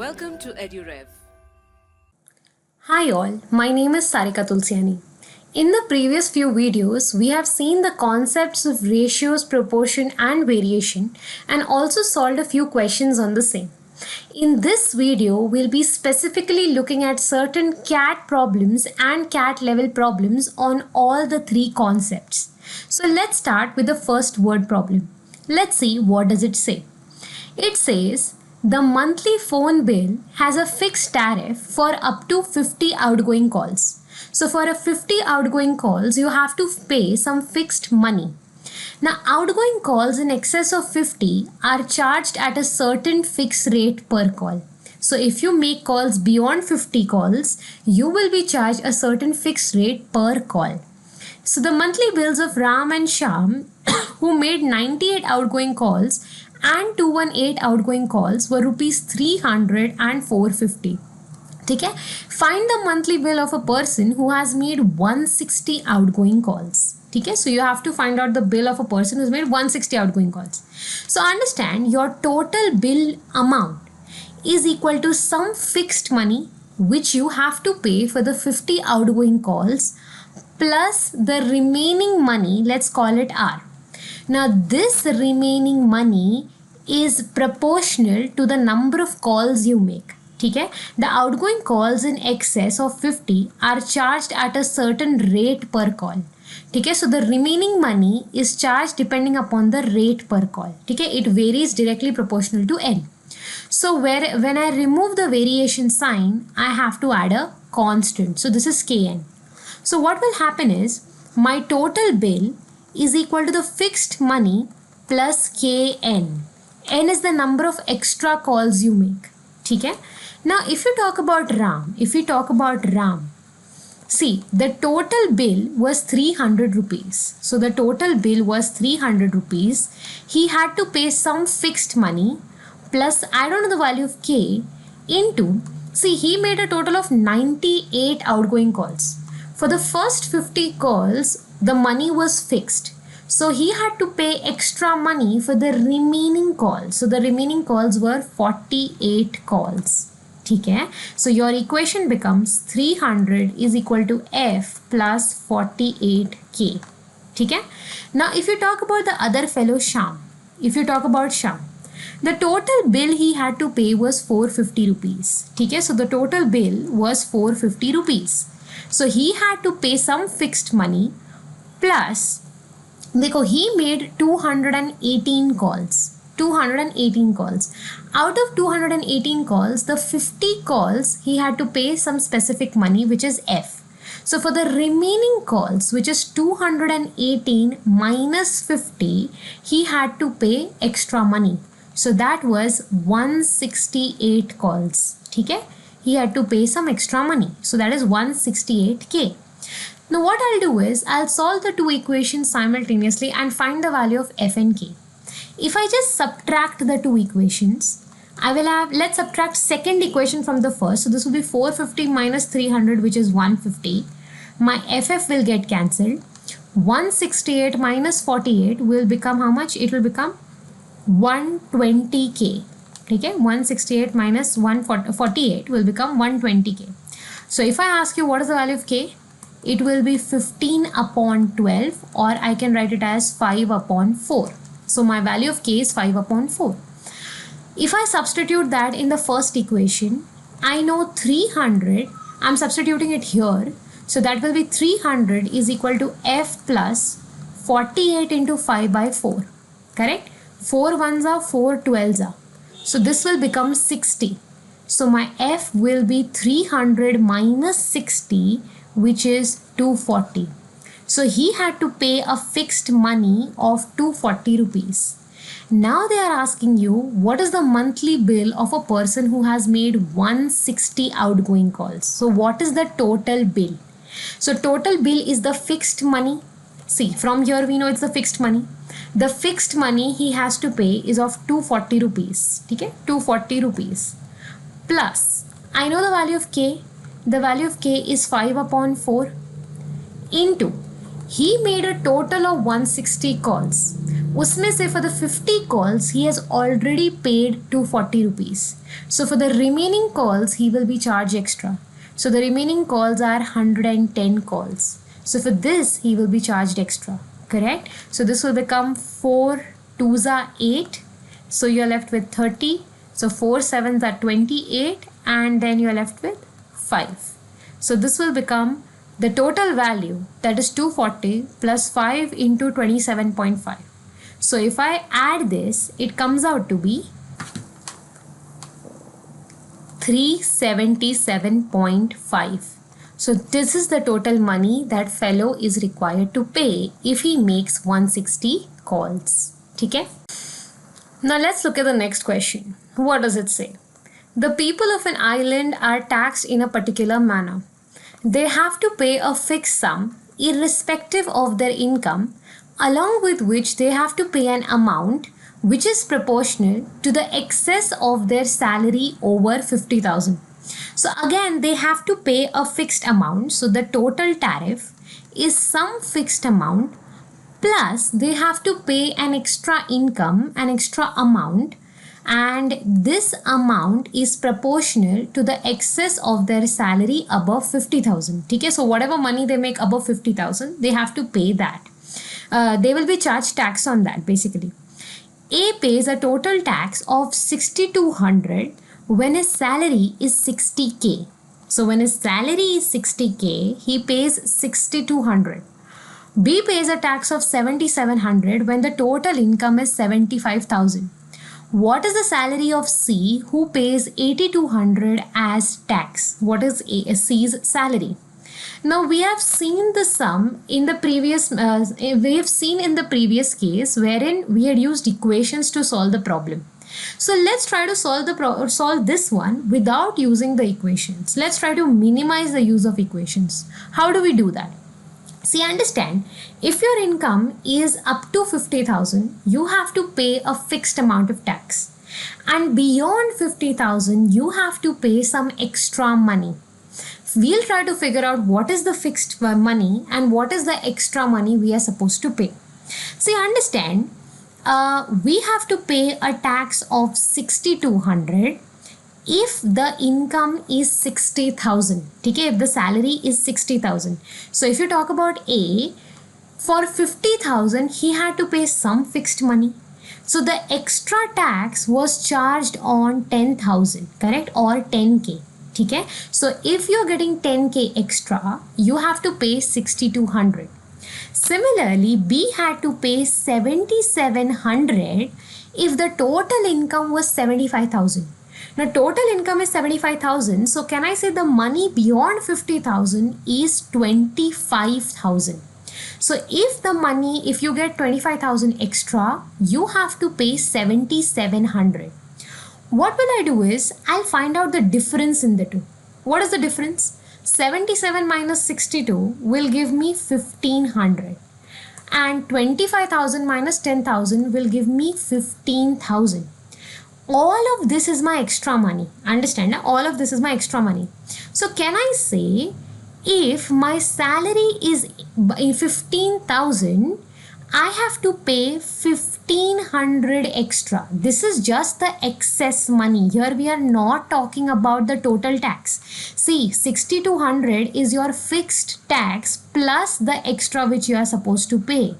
Welcome to EduRev. Hi all, my name is Sarika Tulsiani. In the previous few videos, we have seen the concepts of ratios, proportion and variation and also solved a few questions on the same. In this video, we'll be specifically looking at certain CAT problems and CAT level problems on all the three concepts. So let's start with the first word problem. Let's see what does it say. It says, the monthly phone bill has a fixed tariff for up to 50 outgoing calls. So for a 50 outgoing calls, you have to pay some fixed money. Now, outgoing calls in excess of 50 are charged at a certain fixed rate per call. So if you make calls beyond 50 calls, you will be charged a certain fixed rate per call. So the monthly bills of Ram and Shyam, who made 98 outgoing calls and 218 outgoing calls, were rupees 300 and 450. ठीक है, find the monthly bill of a person who has made 160 outgoing calls. ठीक है, so you have to find out the bill of a person who's made 160 outgoing calls. So understand, your total bill amount is equal to some fixed money which you have to pay for the 50 outgoing calls plus the remaining money, let's call it R. Now this remaining money is proportional to the number of calls you make. ठीक है, the outgoing calls in excess of 50 are charged at a certain rate per call. ठीक है, so the remaining money is charged depending upon the rate per call. ठीक है, it varies directly proportional to L. So when I remove the variation sign, I have to add a constant. So this is Kn. So what will happen is my total bill is equal to the fixed money plus Kn. N is the number of extra calls you make. ठीक है. Now if you talk about Ram, see, the total bill was 300 rupees. So the total bill was 300 rupees. He had to pay some fixed money plus, I don't know the value of K, into, see, he made a total of 98 outgoing calls. For the first 50 calls, the money was fixed. So he had to pay extra money for the remaining calls. So the remaining calls were 48 calls. ठीक है, so your equation becomes 300 is equal to F plus 48K. ठीक है, now if you talk about the other fellow Shyam, the total bill he had to pay was 450 rupees. ठीक है, so the total bill was 450 rupees. So he had to pay some fixed money plus, देखो, he made 218 calls. Out of 218 calls, the 50 calls he had to pay some specific money, which is F. So for the remaining calls, which is 218 minus 50, he had to pay extra money. So that was 168 calls. ठीक है, he had to pay some extra money. So that is 168K. Now what I'll do is I'll solve the two equations simultaneously and find the value of F and K. If I just subtract the two equations, I will have, let's subtract second equation from the first. So this will be 450 minus 300, which is 150. My FF will get cancelled. 168 minus 48 will become how much? It will become 120K. Okay, 168 minus 148 will become 120K. So if I ask you what is the value of K, it will be 15 upon 12, or I can write it as 5 upon 4. So my value of K is 5 upon 4. If I substitute that in the first equation, I know 300, I'm substituting it here. So that will be 300 is equal to F plus 48 into 5 by 4. Correct? 4 ones are 4 12s are. So this will become 60. So my F will be 300 minus 60, which is 240. So he had to pay a fixed money of 240 rupees. Now they are asking you, what is the monthly bill of a person who has made 160 outgoing calls? So what is the total bill? So total bill is the fixed money. See, from here we know it's the fixed money. The fixed money he has to pay is of 240 rupees. Okay? 240 rupees. Plus, I know the value of K. The value of K is 5 upon 4 into, he made a total of 160 calls. उसमें से for the 50 calls he has already paid 240 rupees. So for the remaining calls he will be charged extra. So the remaining calls are 110 calls. So for this he will be charged extra. Correct? So this will become 4 2s are 8. So you're left with 30. So 4 7s are 28, and then you're left with 5. So this will become the total value, that is 240 plus 5 into 27.5. So if I add this, it comes out to be 377.5. So this is the total money that fellow is required to pay if he makes 160 calls. Okay? Now let's look at the next question. What does it say? The people of an island are taxed in a particular manner. They have to pay a fixed sum irrespective of their income, along with which they have to pay an amount which is proportional to the excess of their salary over 50,000. So again, they have to pay a fixed amount. So the total tariff is some fixed amount plus they have to pay an extra income, an extra amount, and this amount is proportional to the excess of their salary above 50,000. Okay, so whatever money they make above 50,000, they have to pay that. They will be charged tax on that basically. A pays a total tax of 6,200 when his salary is 60k. So when his salary is 60k, he pays 6,200. B pays a tax of 7,700 when the total income is 75,000. What is the salary of C who pays 8,200 as tax? What is C's salary? Now we have seen the sum in the previous case wherein we had used equations to solve the problem. So let's try to solve this one without using the equations. Let's try to minimize the use of equations. How do we do that? See, understand, if your income is up to 50,000, you have to pay a fixed amount of tax. And beyond 50,000, you have to pay some extra money. We'll try to figure out what is the fixed money and what is the extra money we are supposed to pay. See, understand, we have to pay a tax of 6,200 if the income is 60,000. Okay, if the salary is 60,000. So if you talk about A, for 50,000 he had to pay some fixed money. So the extra tax was charged on 10,000, correct, or 10k. Okay, so if you're getting 10k extra, you have to pay 6,200. Similarly, B had to pay 7,700 if the total income was 75,000. Now total income is 75,000. So can I say the money beyond 50,000 is 25,000. So if you get 25,000 extra, you have to pay 7,700. What will I do is, I'll find out the difference in the two. What is the difference? 77 minus 62 will give me 1,500. And 25,000 minus 10,000 will give me 15,000. All of this is my extra money. Understand? All of this is my extra money. So can I say, if my salary is 15,000, I have to pay 1,500 extra. This is just the excess money. Here we are not talking about the total tax. See, 6,200 is your fixed tax plus the extra which you are supposed to pay.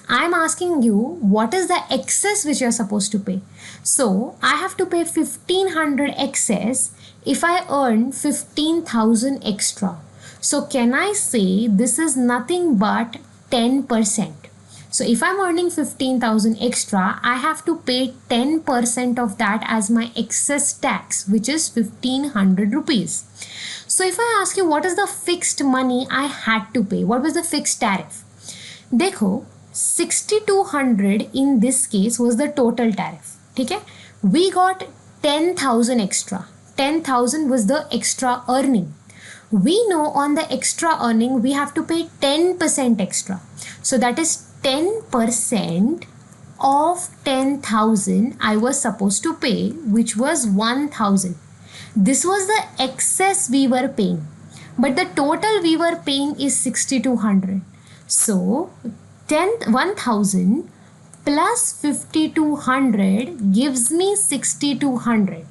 I'm asking you, what is the excess which you are supposed to pay? So I have to pay 1,500 excess if I earn 15,000 extra. So can I say this is nothing but 10%? So if I'm earning 15,000 extra, I have to pay 10% of that as my excess tax, which is 1,500 rupees. So if I ask you what is the fixed money I had to pay, what was the fixed tariff? Dekho, 6,200 in this case was the total tariff. Okay? We got 10,000 extra. 10,000 was the extra earning. We know on the extra earning we have to pay 10% extra. So that is 10% of 10,000 I was supposed to pay, which was 1,000. This was the excess we were paying, but the total we were paying is 6,200. So 1,000 plus 5200 gives me 6200.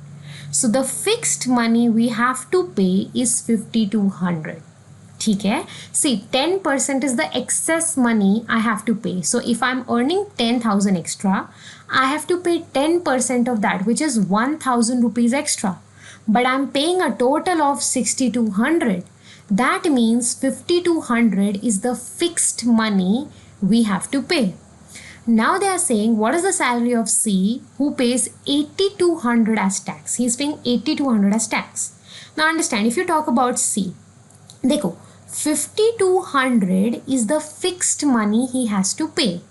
So the fixed money we have to pay is 5200. ठीक है, see 10% is the excess money I have to pay. So if I'm earning 10,000 extra, I have to pay 10% of that, which is 1,000 rupees extra. But I'm paying a total of 6,200. That means 5,200 is the fixed money we have to pay. Now they are saying what is the salary of C who pays 8,200 as tax. He is paying 8,200 as tax. Now understand, if you talk about C, देखो 5,200 is the fixed money he has to pay,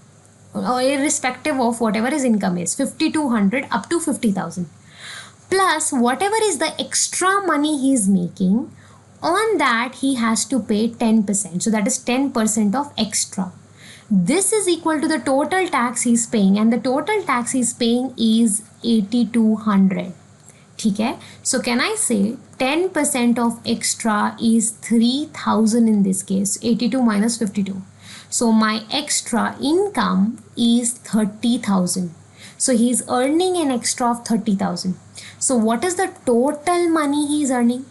irrespective of whatever his income is, 5,200 up to 50,000. Plus whatever is the extra money he is making, on that he has to pay 10%. So that is 10% of extra. This is equal to the total tax he is paying, and the total tax he is paying is 8,200. ठीक है, so can I say 10% of extra is 3,000 in this case, 82 minus 52. So my extra income is 30,000. So he is earning an extra of 30,000. So what is the total money he is earning?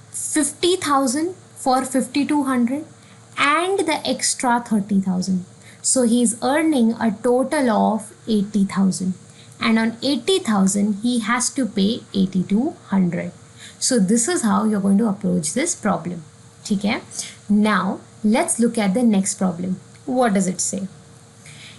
50,000 for 5,200 and the extra 30,000. So he is earning a total of 80,000. And on 80,000 he has to pay 8,200. So this is how you're going to approach this problem. Okay? Now let's look at the next problem. What does it say?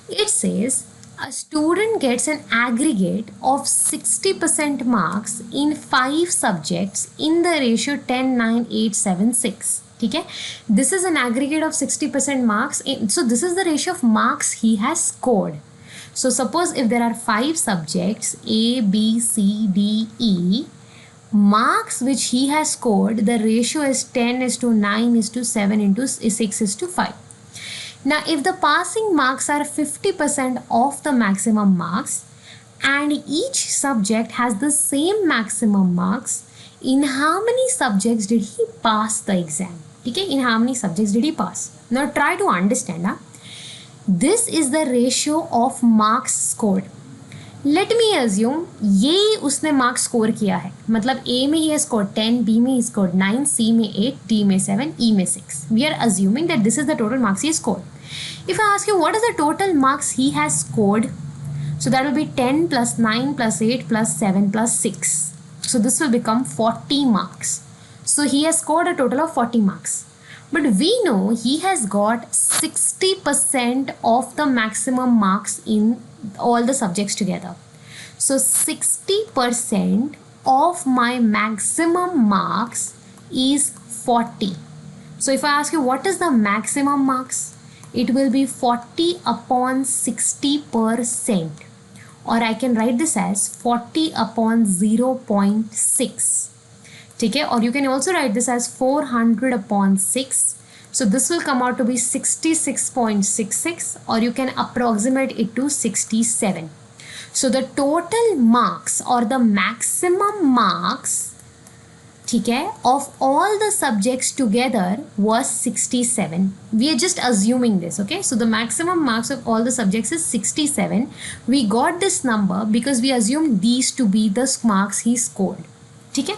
It says a student gets an aggregate of 60% marks in 5 subjects in the ratio 10, 9, 8, 7, 6. Okay? This is an aggregate of 60% marks. So this is the ratio of marks he has scored. So suppose if there are 5 subjects A, B, C, D, E, marks which he has scored, the ratio is 10:9:7:6:5. Now if the passing marks are 50% of the maximum marks and each subject has the same maximum marks, in how many subjects did he pass the exam? Okay, in how many subjects did he pass? Now try to understand. This is the ratio of marks scored. Let me assume ये उसने marks score किया है, मतलब A में he has scored 10, B में he scored 9, C में 8, D में 7, E में 6. We are assuming that this is the total marks he scored. If I ask you what is the total marks he has scored, so that will be 10 plus 9 plus 8 plus 7 plus 6. So this will become 40 marks. So he has scored a total of 40 marks. But we know he has got 60% of the maximum marks in all the subjects together. So 60% of my maximum marks is 40. So if I ask you what is the maximum marks, it will be 40 upon 60%. Or I can write this as 40 upon 0.6. Okay? Or you can also write this as 400 upon 6. So this will come out to be 66.66, or you can approximate it to 67. So the total marks or the maximum marks, okay, of all the subjects together was 67. We are just assuming this, okay? So the maximum marks of all the subjects is 67. We got this number because we assumed these to be the marks he scored. Okay?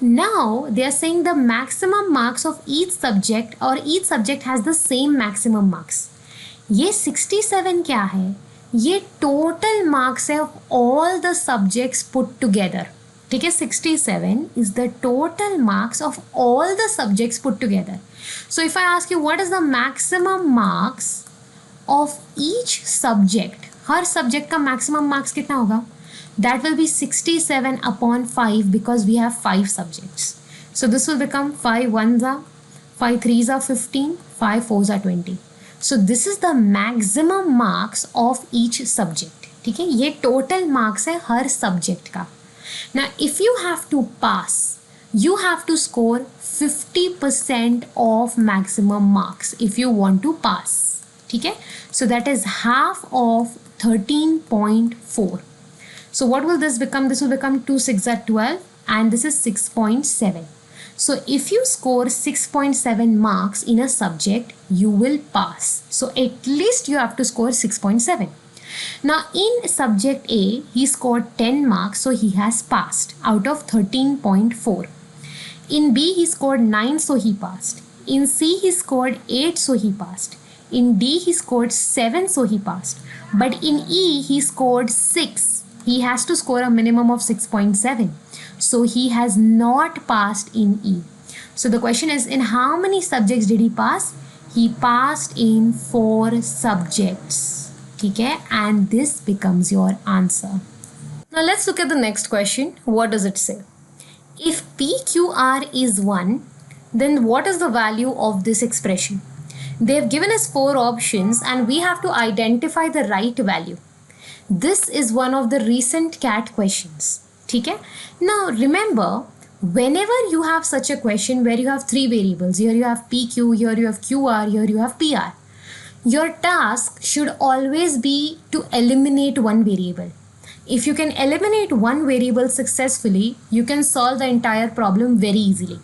Now they are saying the maximum marks of each subject, or each subject has the same maximum marks. ये 67 क्या है? ये total marks है of all the subjects put together. ठीक है, 67 is the total marks of all the subjects put together. So if I ask you what is the maximum marks of each subject, her subject का maximum marks कितना होगा? That will be 67 upon 5 because we have 5 subjects. So this will become 5 1s are, 5 3s are 15, 5 4s are 20. So this is the maximum marks of each subject. ठीक है, ये total marks है हर subject का. Now if you have to pass, you have to score 50% of maximum marks if you want to pass. ठीक है, so that is half of 13.4. So what will this become? This will become 2 6 are 12 and this is 6.7. So if you score 6.7 marks in a subject, you will pass. So at least you have to score 6.7. Now in subject A, he scored 10 marks, so he has passed out of 13.4. In B, he scored 9, so he passed. In C, he scored 8, so he passed. In D, he scored 7, so he passed. But in E, he scored 6. He has to score a minimum of 6.7. So he has not passed in E. So the question is, in how many subjects did he pass? He passed in 4 subjects. Okay? And this becomes your answer. Now let's look at the next question. What does it say? If PQR is 1, then what is the value of this expression? They have given us 4 options and we have to identify the right value. This is one of the recent CAT questions. Okay? Now remember, whenever you have such a question where you have 3 variables, here you have PQ, here you have QR, here you have PR, your task should always be to eliminate one variable. If you can eliminate one variable successfully, you can solve the entire problem very easily.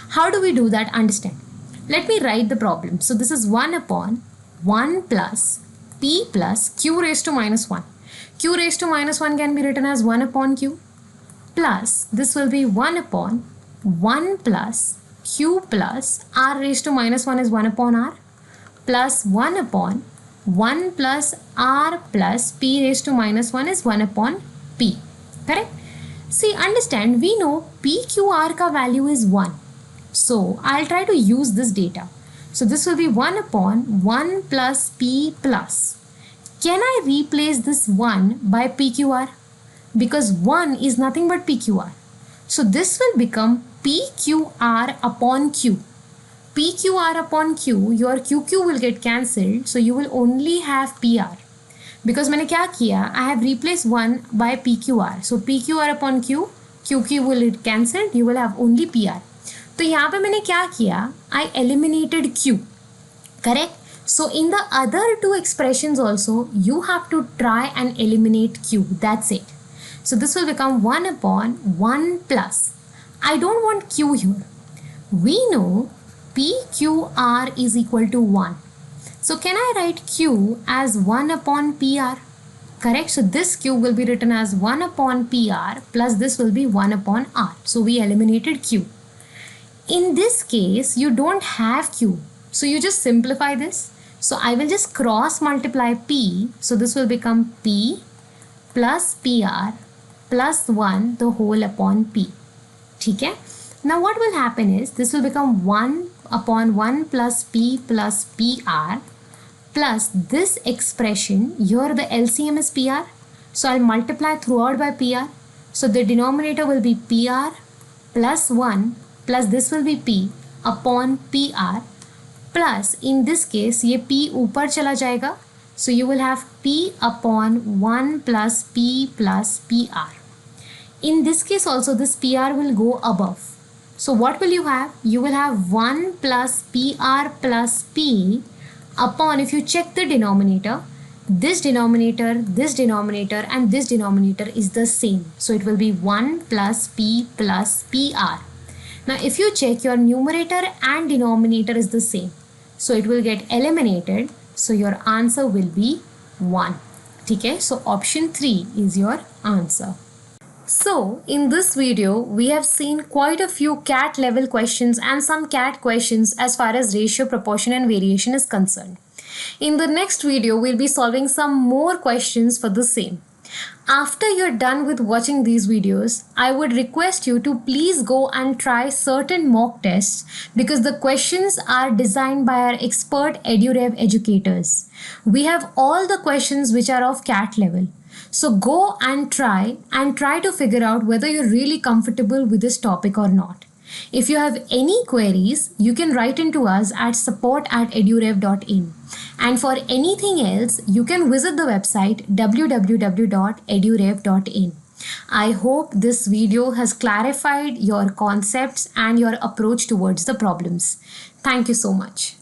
How do we do that? Understand. Let me write the problem. So this is 1 upon 1 plus P plus Q raised to minus 1. Q raised to minus 1 can be written as 1 upon Q plus this will be 1 upon 1 plus Q plus R raised to minus 1 is 1 upon R plus 1 upon 1 plus R plus P raised to minus 1 is 1 upon P. Correct? See, understand, we know PQR ka value is 1. So, I'll try to use this data. So, this will be 1 upon 1 plus P plus. Can I replace this 1 by PQR? Because 1 is nothing but PQR. So, this will become PQR upon Q. PQR upon Q, your QQ will get cancelled, so you will only have PR. Because मैंने क्या किया? I have replaced 1 by PQR. So PQR upon Q, QQ will get cancelled, you will have only PR. तो यहाँ पे मैंने क्या किया? I eliminated Q. Correct? So in the other 2 expressions also, you have to try and eliminate Q. That's it. So this will become 1 upon 1 plus. I don't want Q here. We know PQR is equal to 1. So can I write Q as 1 upon PR? Correct? So this Q will be written as 1 upon PR plus this will be 1 upon R. So we eliminated Q. In this case, you don't have Q. So you just simplify this. So I will just cross multiply P. So this will become P plus PR plus 1 the whole upon P. Okay? Now what will happen is this will become 1 upon 1 plus P plus PR plus this expression, here the LCM is PR. So I'll multiply throughout by PR. So the denominator will be PR plus 1 plus this will be P upon PR plus in this case ये P ऊपर चला जाएगा. So you will have P upon 1 plus P plus PR. In this case also this PR will go above. So what will you have? You will have 1 plus PR plus P upon, if you check the denominator, this denominator and this denominator is the same. So it will be 1 plus P plus PR. Now if you check, your numerator and denominator is the same. So it will get eliminated. So your answer will be 1. Okay? So option 3 is your answer. So, in this video, we have seen quite a few CAT level questions and some CAT questions as far as ratio, proportion and variation is concerned. In the next video, we'll be solving some more questions for the same. After you're done with watching these videos, I would request you to please go and try certain mock tests because the questions are designed by our expert EduRev educators. We have all the questions which are of CAT level. So go and try to figure out whether you're really comfortable with this topic or not. If you have any queries, you can write into us at support@edurev.in. And for anything else, you can visit the website www.edurev.in. I hope this video has clarified your concepts and your approach towards the problems. Thank you so much.